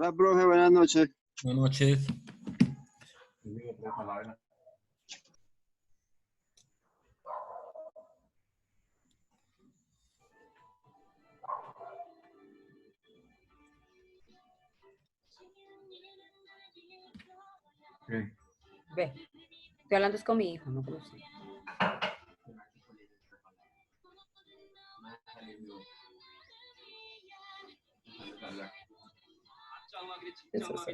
Hola, profe, buenas noches. Buenas noches. Ve, estoy hablando es con mi hijo, no con usted. Eso sí.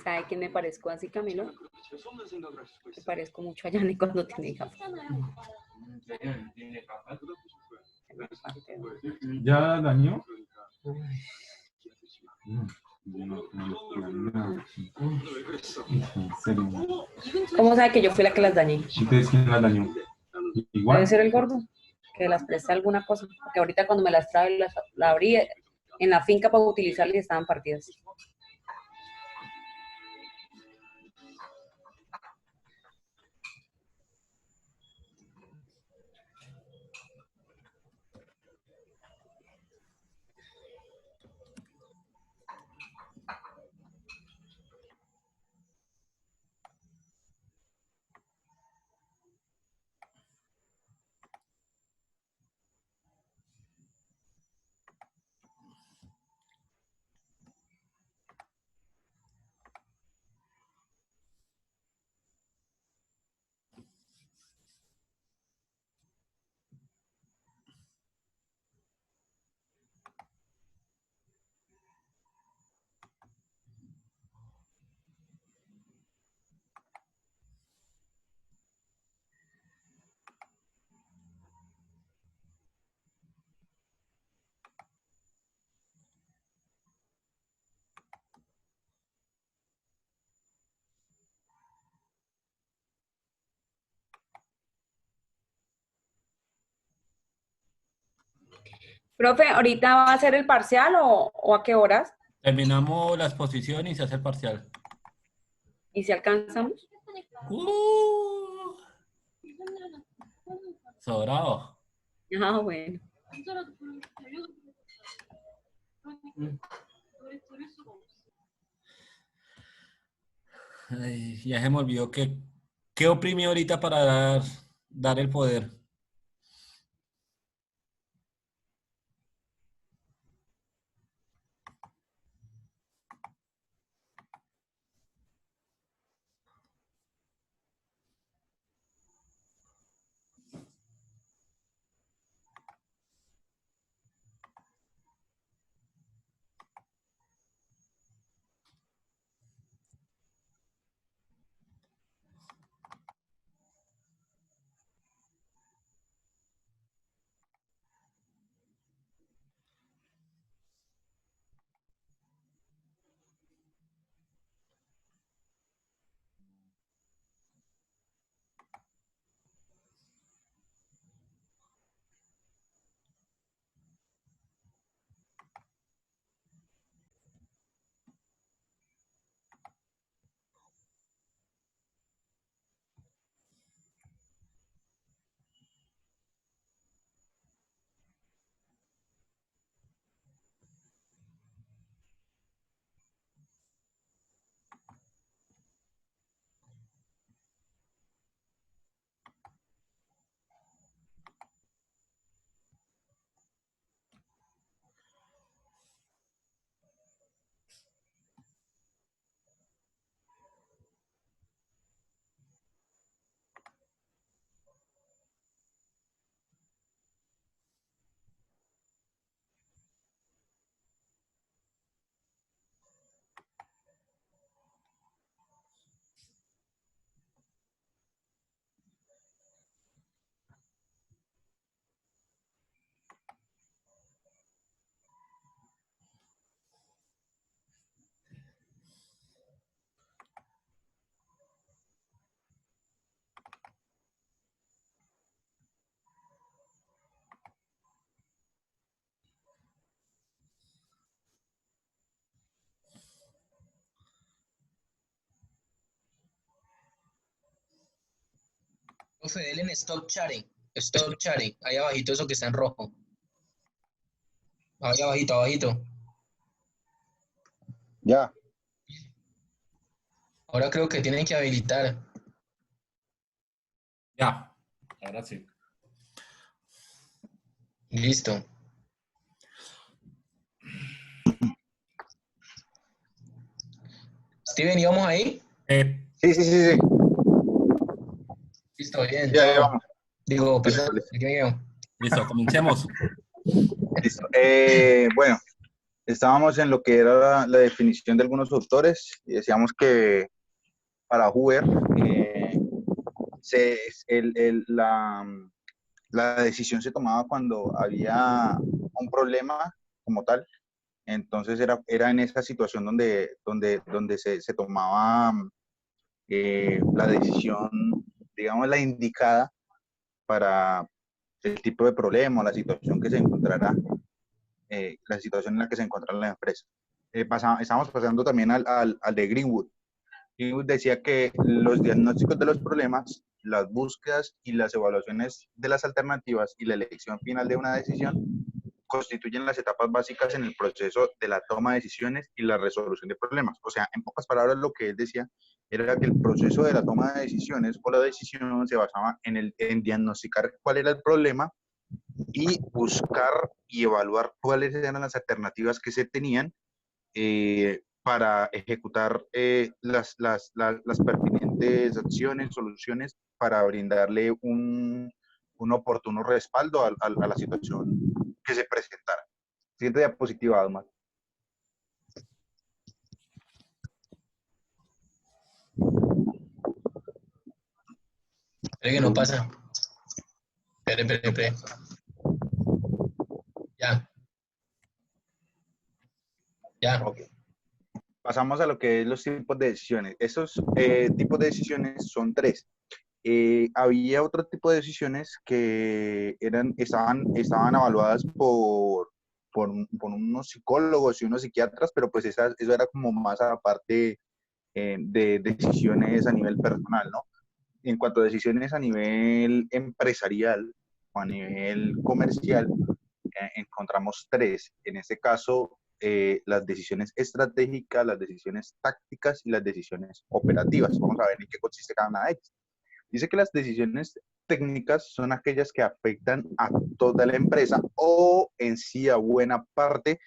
¿Sabe quién me parezco así, Camilo? Me parezco mucho a Yanni cuando tiene gafas. ¿Ya dañó? En serio. ¿Cómo sabe que yo fui la que las dañé? ¿Ustedes quién la dañó? Igual. Debe ser el gordo, que las presta alguna cosa. Porque ahorita cuando me las trae, la abrí en la finca para utilizarlas y estaban partidas. Profe, ¿ahorita va a hacer el parcial o a qué horas? Terminamos la exposición y se hace el parcial. ¿Y si alcanzamos? Sobrado. Ah, bueno. Ay, ya se me olvidó que oprimí ahorita para dar el poder. Profe, denle en stop sharing. Stop sharing. Ahí abajito, eso que está en rojo. Ahí abajito, abajito. Ya. Ahora creo que tienen que habilitar. Ya, ahora sí. Listo. Steven, ¿íbamos ahí? Sí, sí, sí, sí. Listo, bien, Ya, ya chao. vamos. Digo, Listo, perdón, listo. aquí me quedo. Listo, comencemos. Listo. Bueno, estábamos en lo que era la definición de algunos autores y decíamos que para Hoover se, la decisión se tomaba cuando había un problema como tal. Entonces era en esa situación donde se tomaba la decisión, digamos, la indicada para el tipo de problema o la situación que se encontrará, la situación en la que se encontrará la empresa. Estamos pasando también al de Greenwood. Greenwood decía que los diagnósticos de los problemas, las búsquedas y las evaluaciones de las alternativas y la elección final de una decisión constituyen las etapas básicas en el proceso de la toma de decisiones y la resolución de problemas. O sea, en pocas palabras, lo que él decía era que el proceso de la toma de decisiones o la decisión se basaba en diagnosticar cuál era el problema y buscar y evaluar cuáles eran las alternativas que se tenían para ejecutar las pertinentes acciones, soluciones para brindarle un oportuno respaldo a la situación que se presentara. Siguiente diapositiva, Además. Espere que no pasa. Espere. Ya. Ya. Ok. Pasamos a lo que es los tipos de decisiones. Estos tipos de decisiones son tres. Había otro tipo de decisiones que estaban evaluadas por unos psicólogos y unos psiquiatras, pero pues eso era como más aparte de decisiones a nivel personal, ¿no? En cuanto a decisiones a nivel empresarial o a nivel comercial, encontramos tres. En este caso, las decisiones estratégicas, las decisiones tácticas y las decisiones operativas. Vamos a ver en qué consiste cada una de ellas. Dice que las decisiones técnicas son aquellas que afectan a toda la empresa o en sí a buena parte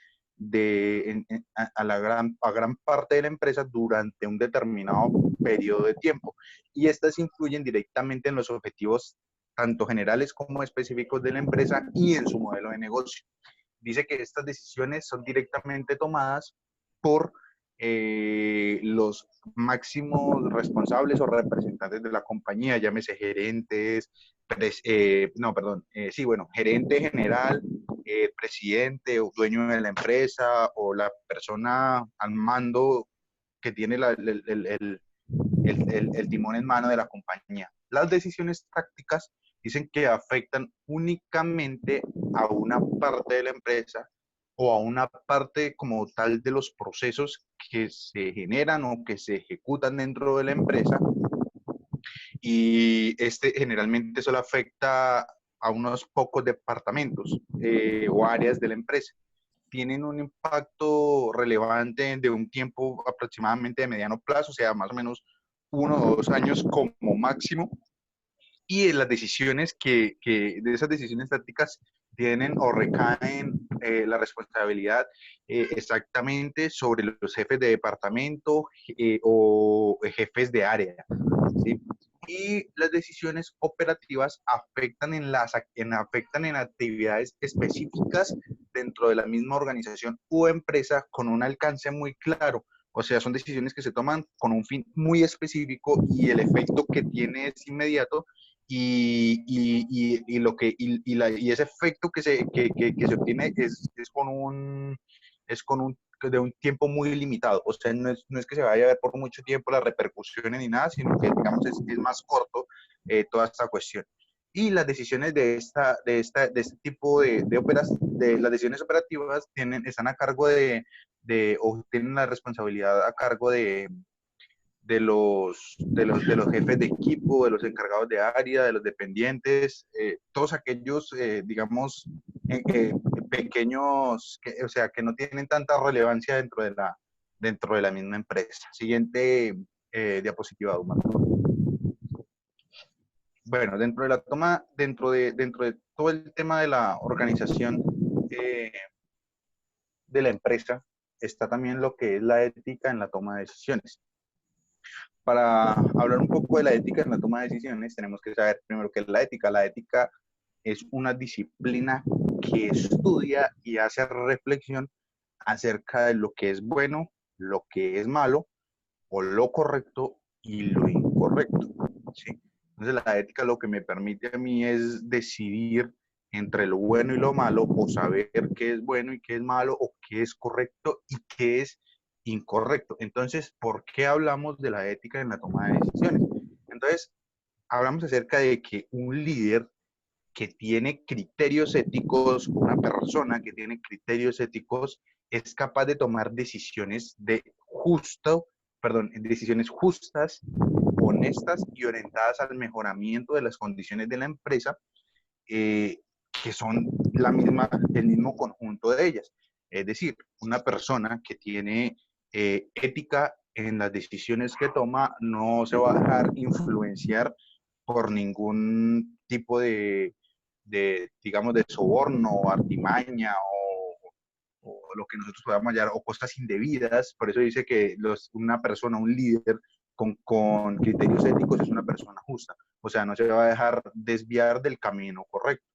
a gran parte de la empresa durante un determinado periodo de tiempo. Y estas influyen directamente en los objetivos tanto generales como específicos de la empresa y en su modelo de negocio. Dice que estas decisiones son directamente tomadas por los máximos responsables o representantes de la compañía, llámese gerentes, gerente general, presidente o dueño de la empresa o la persona al mando que tiene el timón en mano de la compañía. Las decisiones tácticas dicen que afectan únicamente a una parte de la empresa o a una parte como tal de los procesos que se generan o que se ejecutan dentro de la empresa, y generalmente solo afecta a unos pocos departamentos o áreas de la empresa. Tienen un impacto relevante de un tiempo aproximadamente de mediano plazo, o sea, más o menos 1 o 2 años como máximo, y las decisiones de esas decisiones tácticas tienen o recaen la responsabilidad exactamente sobre los jefes de departamento o jefes de área, ¿sí? Y las decisiones operativas afectan en actividades específicas dentro de la misma organización o empresa con un alcance muy claro. O sea, son decisiones que se toman con un fin muy específico y el efecto que tiene es inmediato, y ese efecto que se obtiene es de un tiempo muy limitado. O sea, no es que se vaya a ver por mucho tiempo las repercusiones ni nada, sino que, digamos, es más corto toda esta cuestión. Y las decisiones de este tipo de las decisiones operativas están a cargo o tienen la responsabilidad a cargo de los jefes de equipo, de los encargados de área, de los dependientes, todos aquellos, digamos, eh, pequeños, o sea, que no tienen tanta relevancia dentro de la misma empresa. Siguiente diapositiva, Omar. Bueno, dentro de todo el tema de la organización de la empresa, está también lo que es la ética en la toma de decisiones. Para hablar un poco de la ética en la toma de decisiones, tenemos que saber primero qué es la ética. La ética es una disciplina que estudia y hace reflexión acerca de lo que es bueno, lo que es malo, o lo correcto y lo incorrecto, ¿sí? Entonces la ética lo que me permite a mí es decidir entre lo bueno y lo malo, o saber qué es bueno y qué es malo, o qué es correcto y qué es incorrecto. Entonces, ¿por qué hablamos de la ética en la toma de decisiones? Entonces, hablamos acerca de que un líder que tiene criterios éticos, una persona que tiene criterios éticos, es capaz de tomar decisiones decisiones justas, honestas y orientadas al mejoramiento de las condiciones de la empresa, que son el mismo conjunto de ellas. Es decir, una persona que tiene ética en las decisiones que toma no se va a dejar influenciar por ningún tipo digamos, de soborno o artimaña o lo que nosotros podamos llamar, o cosas indebidas. Por eso dice que una persona, un líder con criterios éticos es una persona justa. O sea, no se va a dejar desviar del camino correcto.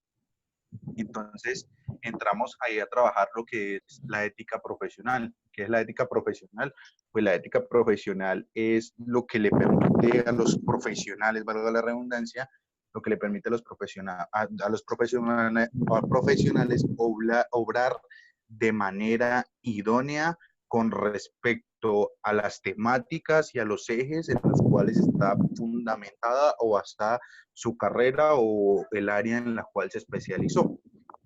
Entonces, entramos ahí a trabajar lo que es la ética profesional. ¿Qué es la ética profesional? Pues la ética profesional es lo que le permite a los profesionales, valga la redundancia, lo que le permite a los profesionales obrar de manera idónea con respecto a las temáticas y a los ejes en los cuales está fundamentada o está su carrera o el área en la cual se especializó.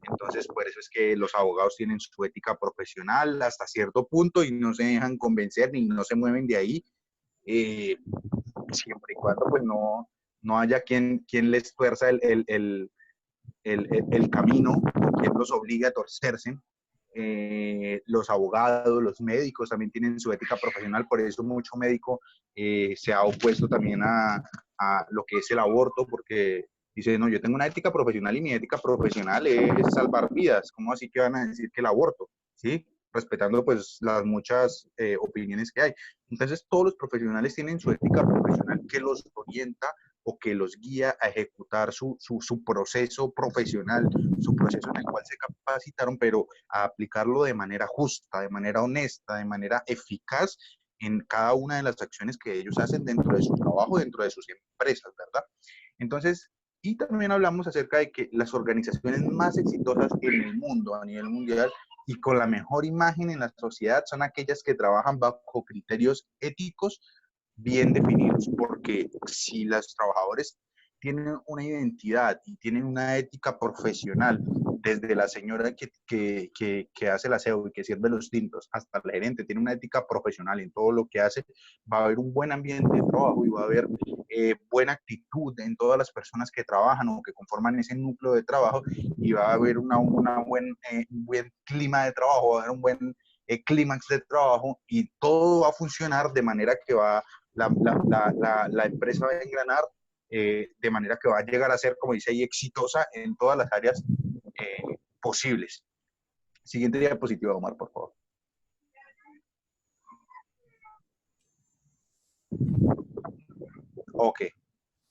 Entonces, por eso es que los abogados tienen su ética profesional hasta cierto punto y no se dejan convencer ni no se mueven de ahí, siempre y cuando pues no haya quien les tuerza el camino o quien los obligue a torcerse. Los abogados, los médicos también tienen su ética profesional, por eso mucho médico se ha opuesto también a lo que es el aborto, porque dice, no, yo tengo una ética profesional y mi ética profesional es salvar vidas. ¿Cómo así que van a decir que el aborto? ¿Sí? Respetando pues las muchas opiniones que hay. Entonces todos los profesionales tienen su ética profesional que los orienta o que los guía a ejecutar su proceso profesional, su proceso en el cual se capacitaron, pero a aplicarlo de manera justa, de manera honesta, de manera eficaz en cada una de las acciones que ellos hacen dentro de su trabajo, dentro de sus empresas, ¿verdad? Entonces, y también hablamos acerca de que las organizaciones más exitosas en el mundo, a nivel mundial, y con la mejor imagen en la sociedad, son aquellas que trabajan bajo criterios éticos bien definidos, porque si los trabajadores tienen una identidad y tienen una ética profesional, desde la señora que hace el aseo y que sirve los tintos hasta el gerente, tiene una ética profesional en todo lo que hace, va a haber un buen ambiente de trabajo y va a haber buena actitud en todas las personas que trabajan o que conforman ese núcleo de trabajo, y va a haber un buen clima de trabajo, va a haber un buen clímax de trabajo, y todo va a funcionar de manera que la empresa va a engranar, de manera que va a llegar a ser, como dice ahí, exitosa en todas las áreas posibles. Siguiente diapositiva, Omar, por favor. Ok.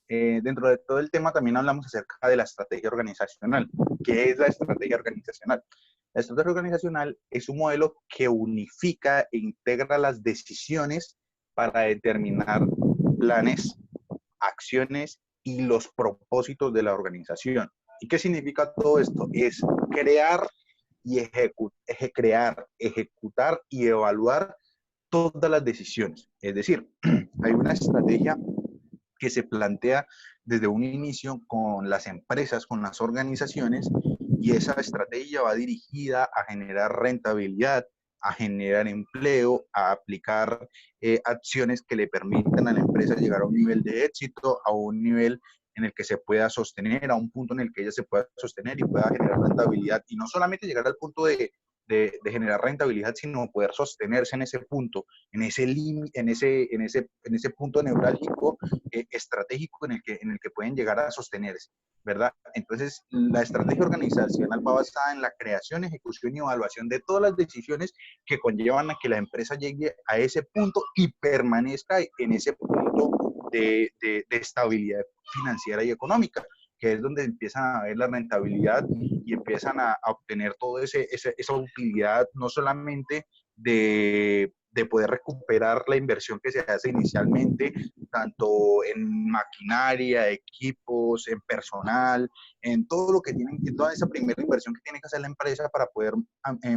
Dentro de todo el tema también hablamos acerca de la estrategia organizacional. ¿Qué es la estrategia organizacional? La estrategia organizacional es un modelo que unifica e integra las decisiones para determinar planes, acciones y los propósitos de la organización. ¿Y qué significa todo esto? Es crear y ejecutar y evaluar todas las decisiones. Es decir, hay una estrategia que se plantea desde un inicio con las empresas, con las organizaciones, y esa estrategia va dirigida a generar rentabilidad, a generar empleo, a aplicar acciones que le permitan a la empresa llegar a un nivel de éxito, a un nivel en el que se pueda sostener, a un punto en el que ella se pueda sostener y pueda generar rentabilidad. Y no solamente llegar al punto de generar rentabilidad, sino poder sostenerse en ese punto, en ese punto neurálgico estratégico en el que pueden llegar a sostenerse, ¿verdad? Entonces, la estrategia organizacional va basada en la creación, ejecución y evaluación de todas las decisiones que conllevan a que la empresa llegue a ese punto y permanezca en ese punto de estabilidad financiera y económica, que es donde empiezan a ver la rentabilidad y empiezan a obtener toda esa utilidad, no solamente de poder recuperar la inversión que se hace inicialmente, tanto en maquinaria, equipos, en personal, en todo lo que tienen, en toda esa primera inversión que tiene que hacer la empresa para poder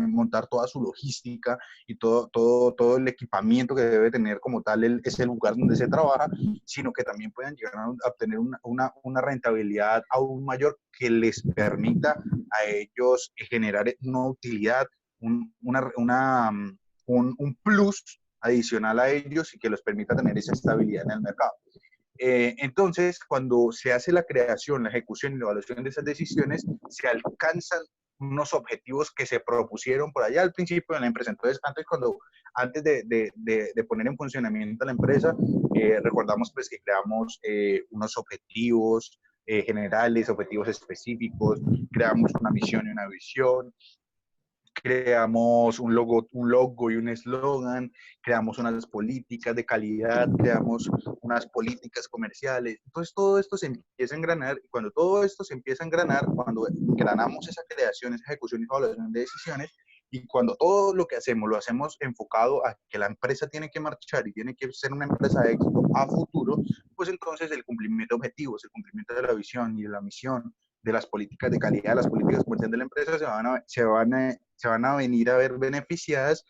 montar toda su logística y todo el equipamiento que debe tener como tal ese lugar donde se trabaja, sino que también puedan llegar a obtener una rentabilidad aún mayor que les permita a ellos generar una utilidad, un plus adicional a ellos y que les permita tener esa estabilidad en el mercado. Entonces, cuando se hace la creación, la ejecución y la evaluación de esas decisiones, se alcanzan unos objetivos que se propusieron por allá al principio de la empresa. Entonces, antes de poner en funcionamiento la empresa, recordamos pues que creamos unos objetivos generales, objetivos específicos, creamos una misión y una visión, creamos un logo y un eslogan, creamos unas políticas de calidad, creamos unas políticas comerciales. Entonces todo esto se empieza a engranar y cuando todo esto se empieza a engranar, cuando engranamos esa creación, esa ejecución y evaluación de decisiones, y cuando todo lo que hacemos lo hacemos enfocado a que la empresa tiene que marchar y tiene que ser una empresa de éxito a futuro, pues entonces el cumplimiento de objetivos, el cumplimiento de la visión y de la misión, de las políticas de calidad, las políticas comerciales de la empresa se van a venir a ver beneficiadas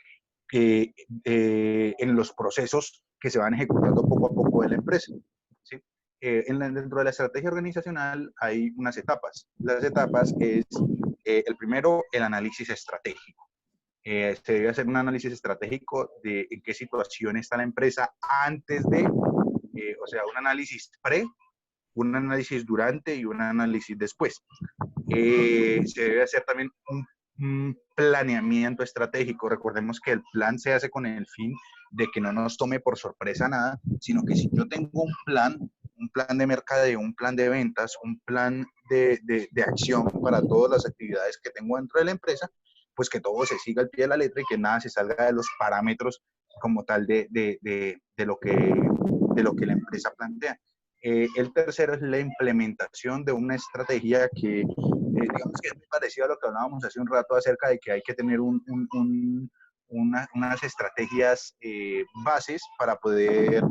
en los procesos que se van ejecutando poco a poco de la empresa. ¿Sí? Dentro de la estrategia organizacional hay unas etapas. Las etapas es, el primero, el análisis estratégico. Se debe hacer un análisis estratégico de en qué situación está la empresa antes de, o sea, un análisis pre, un análisis durante y un análisis después. Se debe hacer también un planeamiento estratégico. Recordemos que el plan se hace con el fin de que no nos tome por sorpresa nada, sino que si yo tengo un plan de mercadeo, un plan de ventas, un plan de acción para todas las actividades que tengo dentro de la empresa, pues que todo se siga al pie de la letra y que nada se salga de los parámetros como tal de lo que la empresa plantea. El tercero es la implementación de una estrategia que, digamos que es muy parecido a lo que hablábamos hace un rato acerca de que hay que tener unas estrategias bases para poder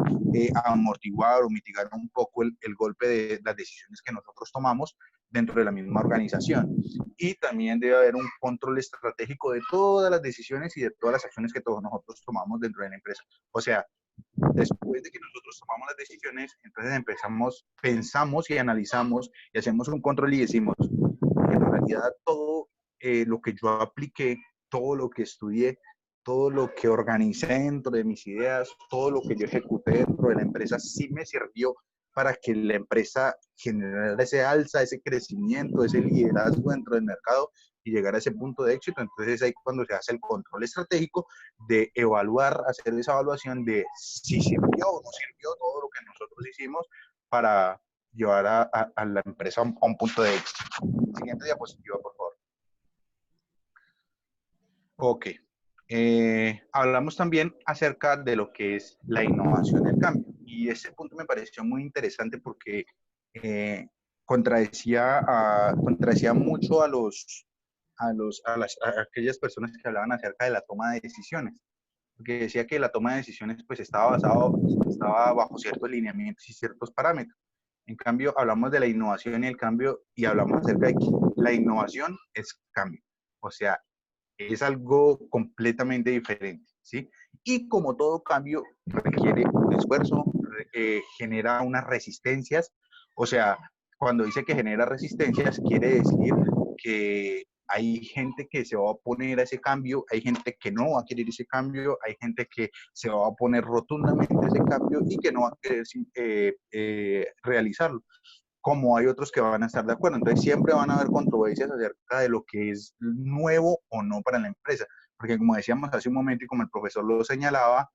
amortiguar o mitigar un poco el golpe de las decisiones que nosotros tomamos dentro de la misma organización. Y también debe haber un control estratégico de todas las decisiones y de todas las acciones que todos nosotros tomamos dentro de la empresa. O sea, después de que nosotros tomamos las decisiones, entonces pensamos y analizamos y hacemos un control y decimos, en realidad todo lo que yo apliqué, todo lo que estudié, todo lo que organicé dentro de mis ideas, todo lo que yo ejecuté dentro de la empresa, sí me sirvió para que la empresa generara ese alza, ese crecimiento, ese liderazgo dentro del mercado y llegar a ese punto de éxito. Entonces ahí cuando se hace el control estratégico de evaluar, hacer esa evaluación de si sirvió o no sirvió todo lo que nosotros hicimos para llevar a la empresa a un punto de éxito. Siguiente diapositiva, por favor. Ok. Hablamos también acerca de lo que es la innovación del cambio. Y este punto me pareció muy interesante porque contradecía mucho a aquellas personas que hablaban acerca de la toma de decisiones. Porque decía que la toma de decisiones pues estaba bajo ciertos lineamientos y ciertos parámetros. En cambio, hablamos de la innovación y el cambio y hablamos acerca de que la innovación es cambio. O sea, es algo completamente diferente, ¿sí? Y como todo cambio requiere un esfuerzo, genera unas resistencias, o sea, cuando dice que genera resistencias, quiere decir que hay gente que se va a oponer a ese cambio, hay gente que no va a querer ese cambio, hay gente que se va a oponer rotundamente a ese cambio y que no va a querer realizarlo, como hay otros que van a estar de acuerdo. Entonces siempre van a haber controversias acerca de lo que es nuevo o no para la empresa, porque como decíamos hace un momento y como el profesor lo señalaba,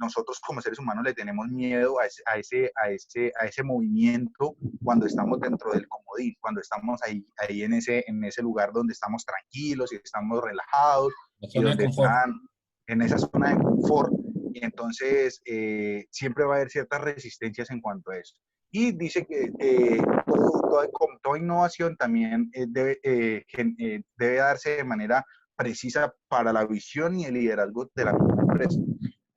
nosotros como seres humanos le tenemos miedo a ese movimiento cuando estamos dentro del comodín, cuando estamos ahí en ese lugar donde estamos tranquilos y estamos relajados, La y zona de donde confort. están en esa zona de confort. Y entonces siempre va a haber ciertas resistencias en cuanto a eso. Y dice que toda innovación también debe darse de manera precisa para la visión y el liderazgo de la misma empresa.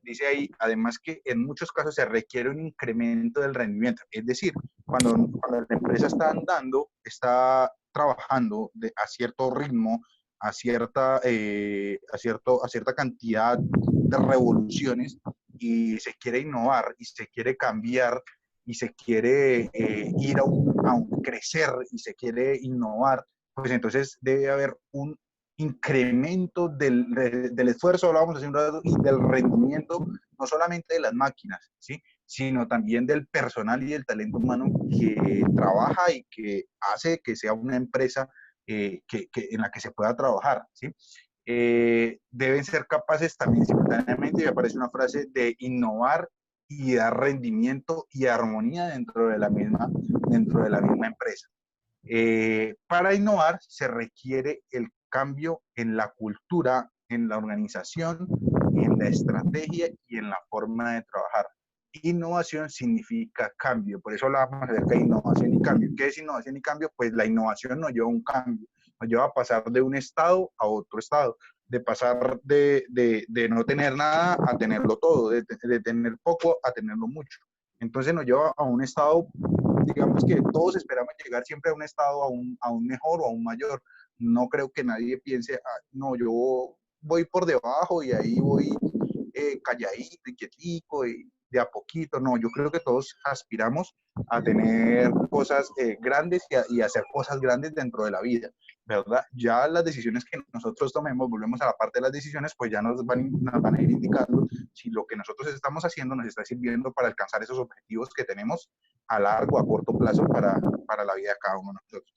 Dice ahí, además, que en muchos casos se requiere un incremento del rendimiento. Es decir, cuando la empresa está andando, está trabajando a cierto ritmo, a cierta cantidad de revoluciones, y se quiere innovar y se quiere cambiar y se quiere ir a un crecer y se quiere innovar, pues entonces debe haber un incremento del esfuerzo, hablábamos hace un rato, y del rendimiento, no solamente de las máquinas, ¿sí?, sino también del personal y del talento humano que trabaja y que hace que sea una empresa en la que se pueda trabajar, ¿sí? Deben ser capaces también simultáneamente, y me parece una frase, de innovar y dar rendimiento y armonía dentro de la misma empresa. Para innovar se requiere el cambio en la cultura, en la organización, en la estrategia y en la forma de trabajar. Innovación significa cambio, por eso hablamos acerca de innovación y cambio. ¿Qué es innovación y cambio? Pues la innovación nos lleva a un cambio, nos lleva a pasar de un estado a otro estado, de pasar de no tener nada a tenerlo todo, de tener poco a tenerlo mucho. Entonces nos lleva a un estado, digamos que todos esperamos llegar siempre a un estado aún mejor o aún mayor. No creo que nadie piense, no, yo voy por debajo y ahí voy calladito y quietico y de a poquito. No, yo creo que todos aspiramos a tener cosas grandes y a hacer cosas grandes dentro de la vida, ¿verdad? Ya las decisiones que nosotros tomemos, volvemos a la parte de las decisiones, pues ya nos van a ir indicando si lo que nosotros estamos haciendo nos está sirviendo para alcanzar esos objetivos que tenemos a largo, a corto plazo para la vida de cada uno de nosotros.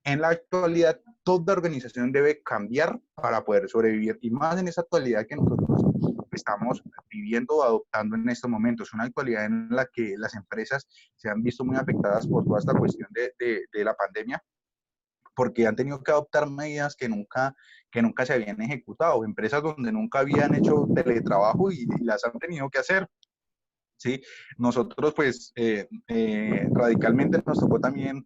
En la actualidad, toda organización debe cambiar para poder sobrevivir, y más en esa actualidad que nosotros estamos viviendo o adoptando en estos momentos, una actualidad en la que las empresas se han visto muy afectadas por toda esta cuestión de la pandemia, porque han tenido que adoptar medidas que nunca se habían ejecutado, empresas donde nunca habían hecho teletrabajo y las han tenido que hacer. ¿Sí? Nosotros, pues, radicalmente nos tocó también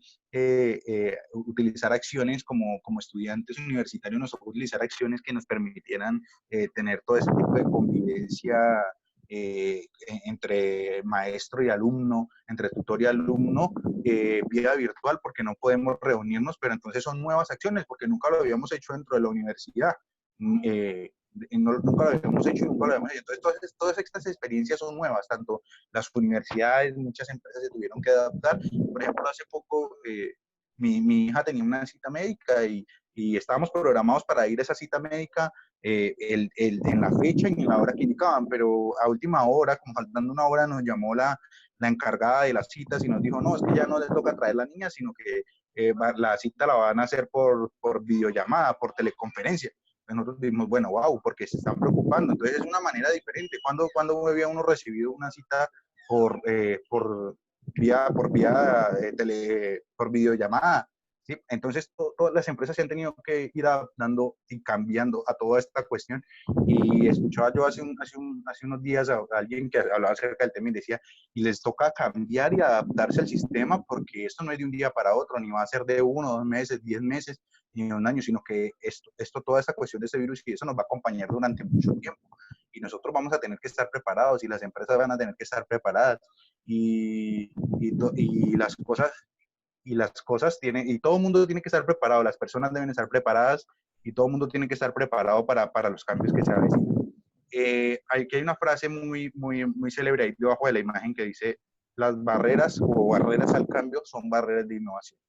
utilizar acciones como estudiantes universitarios, nos tocó utilizar acciones que nos permitieran tener todo ese tipo de convivencia entre maestro y alumno, entre tutor y alumno, vía virtual, porque no podemos reunirnos, pero entonces son nuevas acciones, porque nunca lo habíamos hecho dentro de la universidad. Nunca lo habíamos hecho y nunca lo habíamos hecho. Entonces, todas estas experiencias son nuevas, tanto las universidades, muchas empresas se tuvieron que adaptar. Por ejemplo, hace poco mi hija tenía una cita médica y estábamos programados para ir a esa cita médica en la fecha y en la hora que indicaban, pero a última hora, como faltando una hora, nos llamó la encargada de las citas y nos dijo, no, es que ya no les toca traer la niña, sino que la cita la van a hacer por videollamada, por teleconferencia. Nosotros dijimos, bueno, wow, porque se están preocupando. Entonces es una manera diferente. ¿Cuándo había uno recibido una cita por videollamada? ¿Sí? Entonces todas las empresas se han tenido que ir adaptando y cambiando a toda esta cuestión. Y escuchaba yo hace unos días a alguien que hablaba acerca del tema y decía, y les toca cambiar y adaptarse al sistema, porque esto no es de un día para otro, ni va a ser de 1, 2 meses, 10 meses, ni un año, sino que toda esta cuestión de este virus y eso nos va a acompañar durante mucho tiempo. Y nosotros vamos a tener que estar preparados y las empresas van a tener que estar preparadas. Y las cosas tienen, y todo el mundo tiene que estar preparado, las personas deben estar preparadas y todo el mundo tiene que estar preparado para los cambios que se avecinan. Aquí hay una frase muy célebre ahí debajo de la imagen que dice, las barreras o barreras al cambio son barreras de innovación.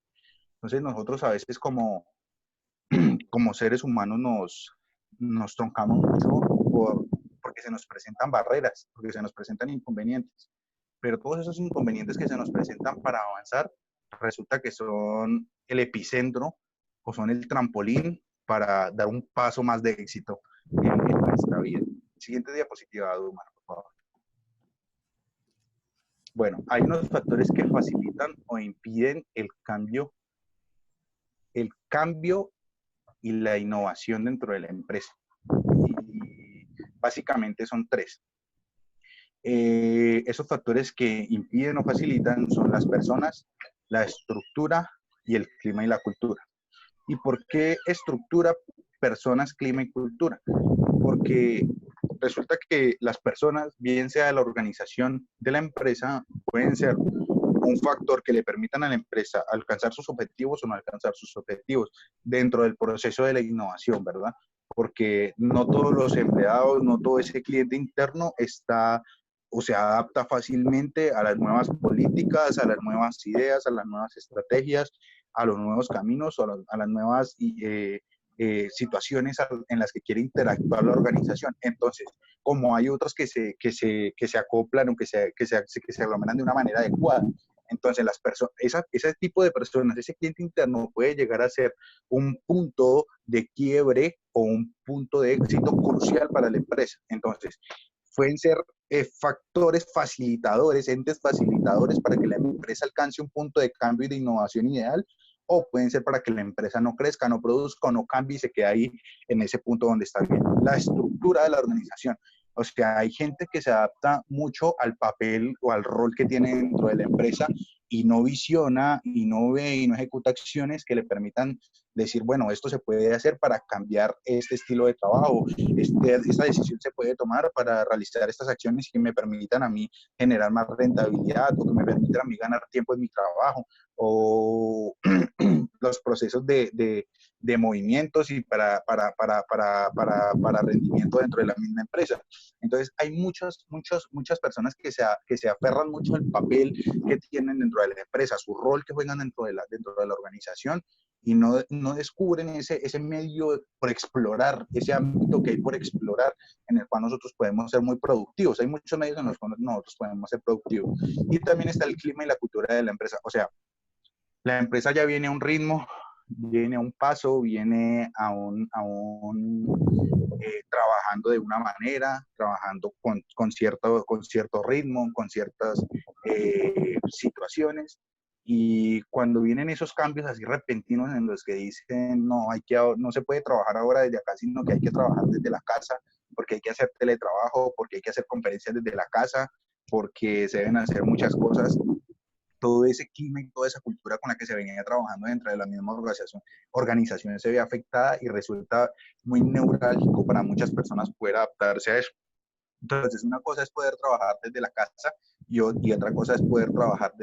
Entonces nosotros a veces como seres humanos nos troncamos mucho porque se nos presentan barreras, porque se nos presentan inconvenientes. Pero todos esos inconvenientes que se nos presentan para avanzar, resulta que son el epicentro o son el trampolín para dar un paso más de éxito en nuestra vida. Siguiente diapositiva, Dumar, por favor. Bueno, hay unos factores que facilitan o impiden el cambio y la innovación dentro de la empresa. Y básicamente son tres. Esos factores que impiden o facilitan son las personas, la estructura y el clima y la cultura. ¿Y por qué estructura, personas, clima y cultura? Porque resulta que las personas, bien sea de la organización de la empresa, pueden ser un factor que le permitan a la empresa alcanzar sus objetivos o no alcanzar sus objetivos dentro del proceso de la innovación, ¿verdad? Porque no todos los empleados, no todo ese cliente interno está o se adapta fácilmente a las nuevas políticas, a las nuevas ideas, a las nuevas estrategias, a los nuevos caminos o a las nuevas situaciones en las que quiere interactuar la organización. Entonces, como hay otros que se acoplan o que se aglomeran de una manera adecuada, entonces ese tipo de personas, ese cliente interno puede llegar a ser un punto de quiebre o un punto de éxito crucial para la empresa. Entonces, pueden ser factores facilitadores, entes facilitadores para que la empresa alcance un punto de cambio y de innovación ideal, o pueden ser para que la empresa no crezca, no produzca, no cambie y se quede ahí en ese punto donde está bien. La estructura de la organización. O sea, hay gente que se adapta mucho al papel o al rol que tiene dentro de la empresa y no visiona y no ve y no ejecuta acciones que le permitan decir, bueno, esto se puede hacer para cambiar este estilo de trabajo, esta decisión se puede tomar para realizar estas acciones que me permitan a mí generar más rentabilidad o que me permitan a mí ganar tiempo en mi trabajo o los procesos de movimientos y para rendimiento dentro de la misma empresa. Entonces, hay muchas personas que se aferran mucho al papel que tienen dentro de la empresa, su rol que juegan dentro de la organización y no descubren ese medio por explorar, ese ámbito que hay por explorar en el cual nosotros podemos ser muy productivos. Hay muchos medios en los cuales nosotros podemos ser productivos. Y también está el clima y la cultura de la empresa. O sea, la empresa ya viene a un ritmo, viene a un paso, viene trabajando de una manera, trabajando con cierto ritmo, con ciertas situaciones. Y cuando vienen esos cambios así repentinos en los que dicen, no se puede trabajar ahora desde acá, sino que hay que trabajar desde la casa, porque hay que hacer teletrabajo, porque hay que hacer conferencias desde la casa, porque se deben hacer muchas cosas. Todo ese clima y toda esa cultura con la que se venía trabajando dentro de la misma organización se ve afectada y resulta muy neurálgico para muchas personas poder adaptarse a eso. Entonces, una cosa es poder trabajar desde la casa y otra cosa es poder trabajar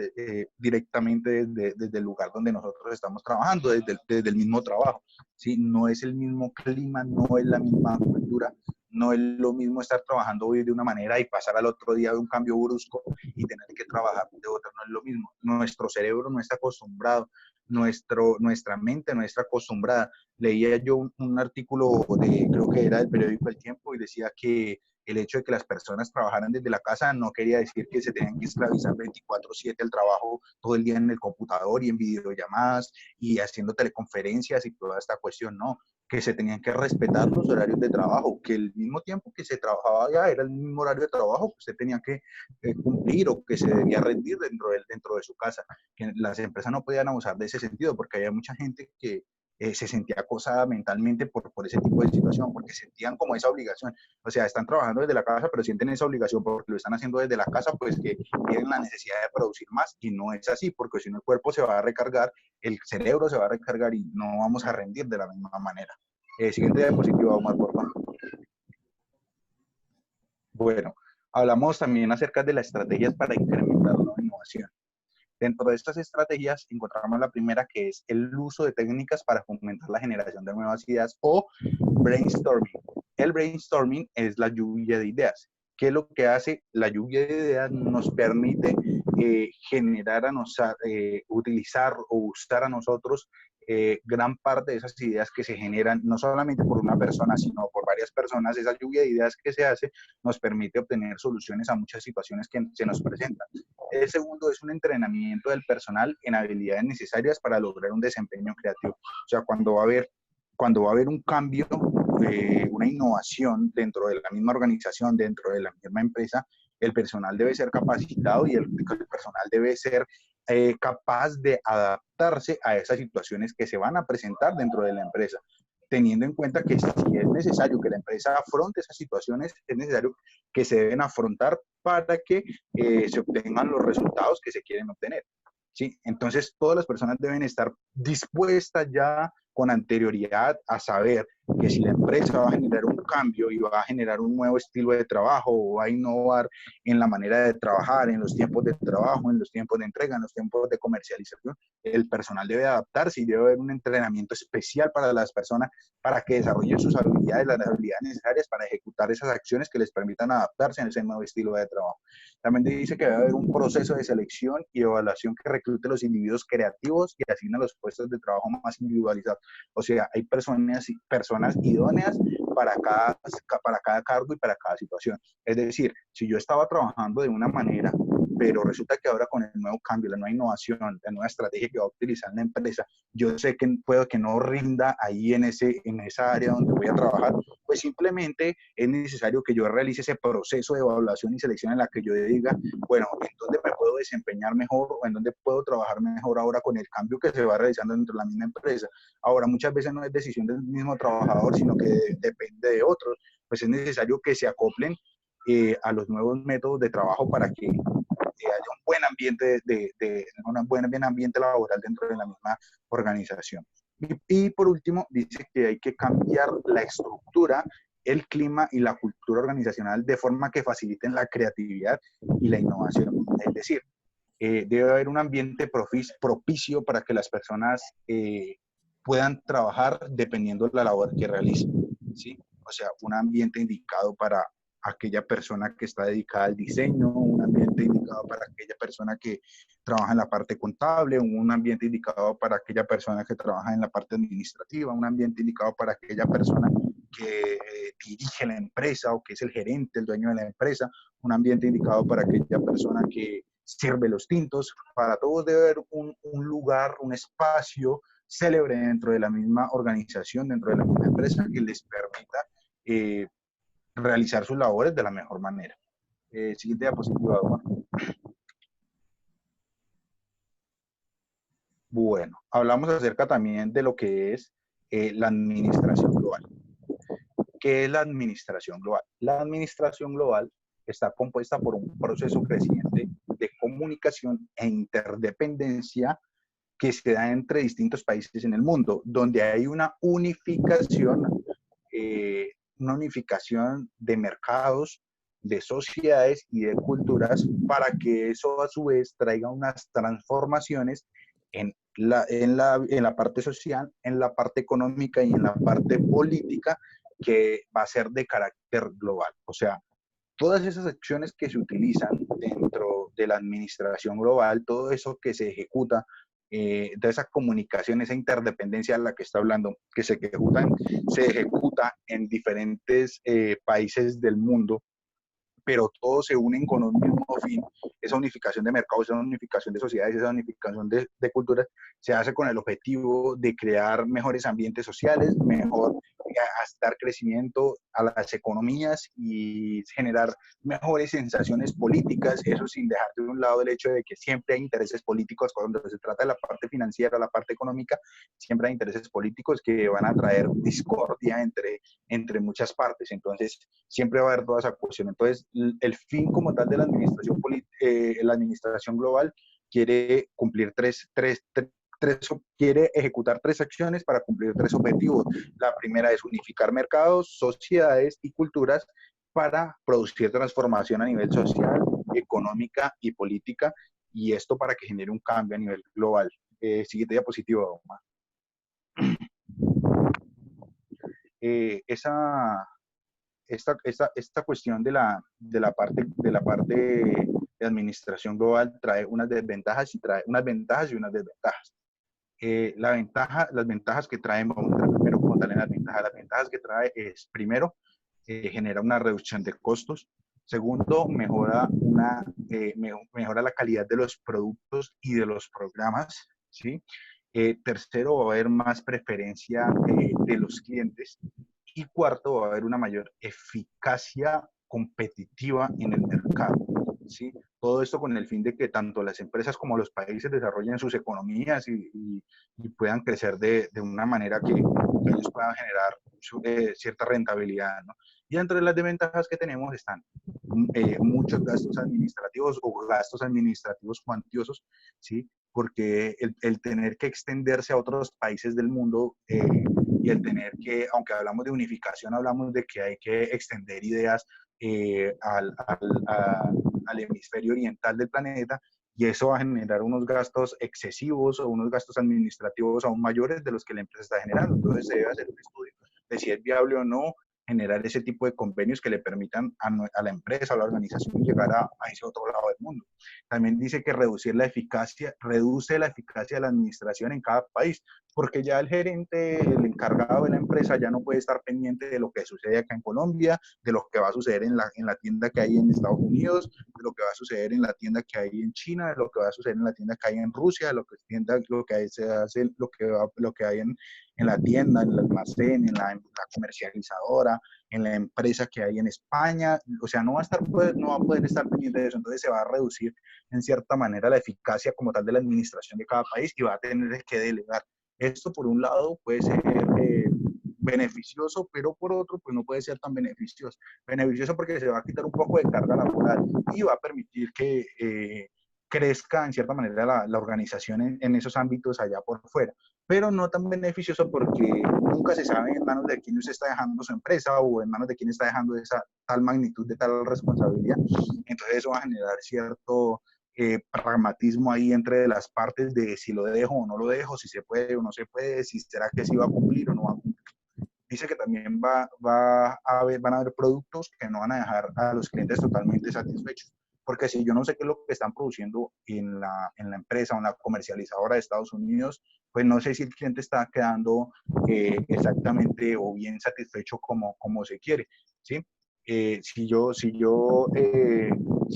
directamente desde el lugar donde nosotros estamos trabajando, desde el mismo trabajo. ¿Sí? No es el mismo clima, no es la misma cultura, no es lo mismo estar trabajando hoy de una manera y pasar al otro día de un cambio brusco y tener que trabajar de otra, no es lo mismo. Nuestro cerebro no está acostumbrado, nuestra mente no está acostumbrada. Leía yo un artículo creo que era del periódico El Tiempo y decía que el hecho de que las personas trabajaran desde la casa no quería decir que se tenían que esclavizar 24/7 al trabajo todo el día en el computador y en videollamadas y haciendo teleconferencias y toda esta cuestión, no, que se tenían que respetar los horarios de trabajo, que el mismo tiempo que se trabajaba allá era el mismo horario de trabajo que usted tenía que cumplir o que se debía rendir dentro de su casa, que las empresas no podían abusar de ese sentido porque había mucha gente que se sentía acosada mentalmente por ese tipo de situación, porque sentían como esa obligación. O sea, están trabajando desde la casa, pero sienten esa obligación porque lo están haciendo desde la casa, pues que tienen la necesidad de producir más y no es así, porque si no el cuerpo se va a recargar, el cerebro se va a recargar y no vamos a rendir de la misma manera. Siguiente diapositiva, Omar, por favor. Bueno, hablamos también acerca de las estrategias para incrementar la innovación. Dentro de estas estrategias encontramos la primera, que es el uso de técnicas para fomentar la generación de nuevas ideas o brainstorming. El brainstorming es la lluvia de ideas. ¿Qué es lo que hace? La lluvia de ideas nos permite generar utilizar o usar a nosotros gran parte de esas ideas que se generan, no solamente por una persona, sino por varias personas. Esa lluvia de ideas que se hace nos permite obtener soluciones a muchas situaciones que se nos presentan. El segundo es un entrenamiento del personal en habilidades necesarias para lograr un desempeño creativo. O sea, cuando va a haber un cambio, una innovación dentro de la misma organización, dentro de la misma empresa, el personal debe ser capacitado y el personal debe ser capaz de adaptarse a esas situaciones que se van a presentar dentro de la empresa, teniendo en cuenta que si es necesario que la empresa afronte esas situaciones, es necesario que se deben afrontar para que se obtengan los resultados que se quieren obtener. ¿Sí? Entonces, todas las personas deben estar dispuestas ya con anterioridad a saber que si la empresa va a generar un cambio y va a generar un nuevo estilo de trabajo o va a innovar en la manera de trabajar, en los tiempos de trabajo, en los tiempos de entrega, en los tiempos de comercialización, el personal debe adaptarse y debe haber un entrenamiento especial para las personas para que desarrollen sus habilidades, las habilidades necesarias para ejecutar esas acciones que les permitan adaptarse a ese nuevo estilo de trabajo. También dice que debe haber un proceso de selección y evaluación que reclute los individuos creativos y asigna los puestos de trabajo más individualizados. O sea, hay personas idóneas para cada cargo y para cada situación. Es decir, si yo estaba trabajando de una manera, pero resulta que ahora con el nuevo cambio, la nueva innovación, la nueva estrategia que va a utilizar la empresa, yo sé que puedo que no rinda ahí en esa área donde voy a trabajar, pues simplemente es necesario que yo realice ese proceso de evaluación y selección en la que yo diga, bueno, ¿en dónde me puedo desempeñar mejor o en dónde puedo trabajar mejor ahora con el cambio que se va realizando dentro de la misma empresa? Ahora, muchas veces no es decisión del mismo trabajador, sino que depende de otros, pues es necesario que se acoplen a los nuevos métodos de trabajo para que haya un buen ambiente un buen ambiente laboral dentro de la misma organización. Y por último, dice que hay que cambiar la estructura, el clima y la cultura organizacional de forma que faciliten la creatividad y la innovación. Es decir, debe haber un ambiente propicio para que las personas puedan trabajar dependiendo de la labor que realicen, ¿sí? O sea, un ambiente indicado para aquella persona que está dedicada al diseño, un ambiente indicado para aquella persona que trabaja en la parte contable, un ambiente indicado para aquella persona que trabaja en la parte administrativa, un ambiente indicado para aquella persona que dirige la empresa o que es el gerente, el dueño de la empresa, un ambiente indicado para aquella persona que sirve los tintos. Para todos debe haber un lugar, un espacio célebre dentro de la misma organización, dentro de la misma empresa, que les permita realizar sus labores de la mejor manera. Siguiente diapositiva, Omar. Bueno, hablamos acerca también de lo que es la administración global. ¿Qué es la administración global? La administración global está compuesta por un proceso creciente de comunicación e interdependencia que se da entre distintos países en el mundo, donde hay una unificación de mercados, de sociedades y de culturas para que eso a su vez traiga unas transformaciones en la parte social, en la parte económica y en la parte política que va a ser de carácter global. O sea, todas esas acciones que se utilizan dentro de la administración global, todo eso que se ejecuta, de esa comunicación, esa interdependencia a la que está hablando, que se ejecuta en diferentes países del mundo, pero todos se unen con un mismo fin. Esa unificación de mercados, esa unificación de sociedades, esa unificación de culturas, se hace con el objetivo de crear mejores ambientes sociales, dar crecimiento a las economías y generar mejores sensaciones políticas, eso sin dejar de un lado el hecho de que siempre hay intereses políticos cuando se trata de la parte financiera, la parte económica, siempre hay intereses políticos que van a traer discordia entre muchas partes, entonces siempre va a haber toda esa cuestión. Entonces, el fin como tal de la administración global quiere cumplir quiere ejecutar 3 acciones para cumplir 3 objetivos. La primera es unificar mercados, sociedades y culturas para producir transformación a nivel social, económica y política, y esto para que genere un cambio a nivel global. Siguiente diapositiva, Omar. Esta cuestión de la parte de administración global trae unas desventajas y trae unas ventajas y unas desventajas. Las ventajas que trae, vamos a entrar primero como tal en las ventajas que trae es, primero, genera una reducción de costos. Segundo, mejora la calidad de los productos y de los programas, ¿sí? Tercero, va a haber más preferencia de los clientes. Y cuarto, va a haber una mayor eficacia competitiva en el mercado, ¿sí? Todo esto con el fin de que tanto las empresas como los países desarrollen sus economías y puedan crecer de una manera que ellos puedan generar cierta rentabilidad, ¿no? Y entre las desventajas que tenemos están muchos gastos administrativos o gastos administrativos cuantiosos, ¿sí? Porque el tener que extenderse a otros países del mundo y el tener que, aunque hablamos de unificación, hablamos de que hay que extender ideas al hemisferio oriental del planeta, y eso va a generar unos gastos excesivos o unos gastos administrativos aún mayores de los que la empresa está generando. Entonces se debe hacer un estudio de si es viable o no generar ese tipo de convenios que le permitan a la empresa, a la organización llegar a ese otro lado del mundo. También dice que reduce la eficacia de la administración en cada país, porque ya el gerente, el encargado de la empresa ya no puede estar pendiente de lo que sucede acá en Colombia, de lo que va a suceder en la tienda que hay en Estados Unidos, de lo que va a suceder en la tienda que hay en China, de lo que va a suceder en la tienda que hay en Rusia, de lo que hay en la tienda, en el almacén, en la comercializadora, en la empresa que hay en España. O sea, no va a poder estar pendiente de eso. Entonces se va a reducir en cierta manera la eficacia como tal de la administración de cada país y va a tener que delegar. Esto por un lado puede ser beneficioso, pero por otro pues no puede ser tan beneficioso. Beneficioso porque se va a quitar un poco de carga laboral y va a permitir que crezca en cierta manera la organización en esos ámbitos allá por fuera, pero no tan beneficioso porque nunca se sabe en manos de quién se está dejando su empresa o en manos de quién está dejando esa tal magnitud de tal responsabilidad. Entonces eso va a generar cierto pragmatismo ahí entre las partes de si lo dejo o no lo dejo, si se puede o no se puede, si será que sí va a cumplir o no va a cumplir. Dice que también van a haber productos que no van a dejar a los clientes totalmente satisfechos. Porque si yo no sé qué es lo que están produciendo en la empresa o en la comercializadora de Estados Unidos, pues no sé si el cliente está quedando exactamente o bien satisfecho como se quiere, ¿sí?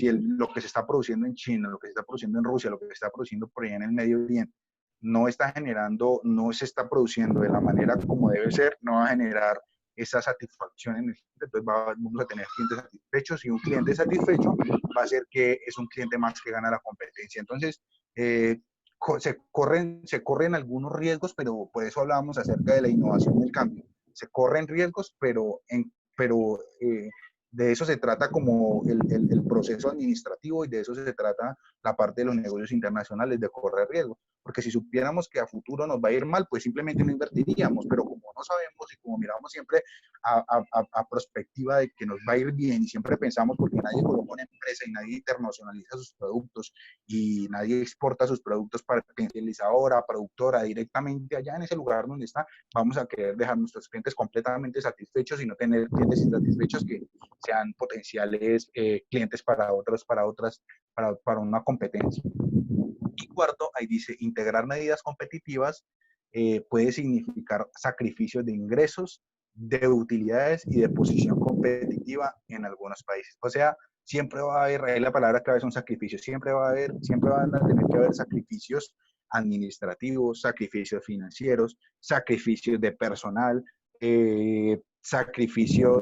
Lo que se está produciendo en China, lo que se está produciendo en Rusia, lo que se está produciendo por allá en el Medio Oriente, no se está produciendo de la manera como debe ser, no va a generar esa satisfacción en el cliente. Entonces vamos a tener clientes satisfechos, y un cliente satisfecho va a ser que es un cliente más que gana la competencia. Entonces, se corren algunos riesgos, pero por eso hablábamos acerca de la innovación y el cambio. Se corren riesgos, pero de eso se trata como el proceso administrativo, y de eso se trata la parte de los negocios internacionales, de correr riesgos. Porque si supiéramos que a futuro nos va a ir mal, pues simplemente no invertiríamos, pero como no sabemos y como miramos siempre a perspectiva de que nos va a ir bien, y siempre pensamos, porque nadie coloca una empresa y nadie internacionaliza sus productos y nadie exporta sus productos para comercializadora, productora, directamente allá en ese lugar donde está, vamos a querer dejar a nuestros clientes completamente satisfechos y no tener clientes insatisfechos que sean potenciales clientes para una competencia. Y cuarto, ahí dice, integrar medidas competitivas puede significar sacrificios de ingresos, de utilidades y de posición competitiva en algunos países. O sea, siempre va a haber, ahí la palabra clave son sacrificios, siempre van a tener que haber sacrificios administrativos, sacrificios financieros, sacrificios de personal, sacrificios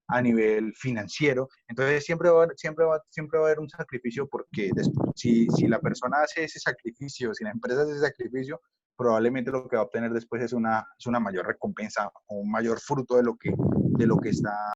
a nivel financiero. Entonces siempre va a haber un sacrificio, porque después, si la persona hace ese sacrificio, si la empresa hace ese sacrificio, probablemente lo que va a obtener después es una mayor recompensa o un mayor fruto de lo que está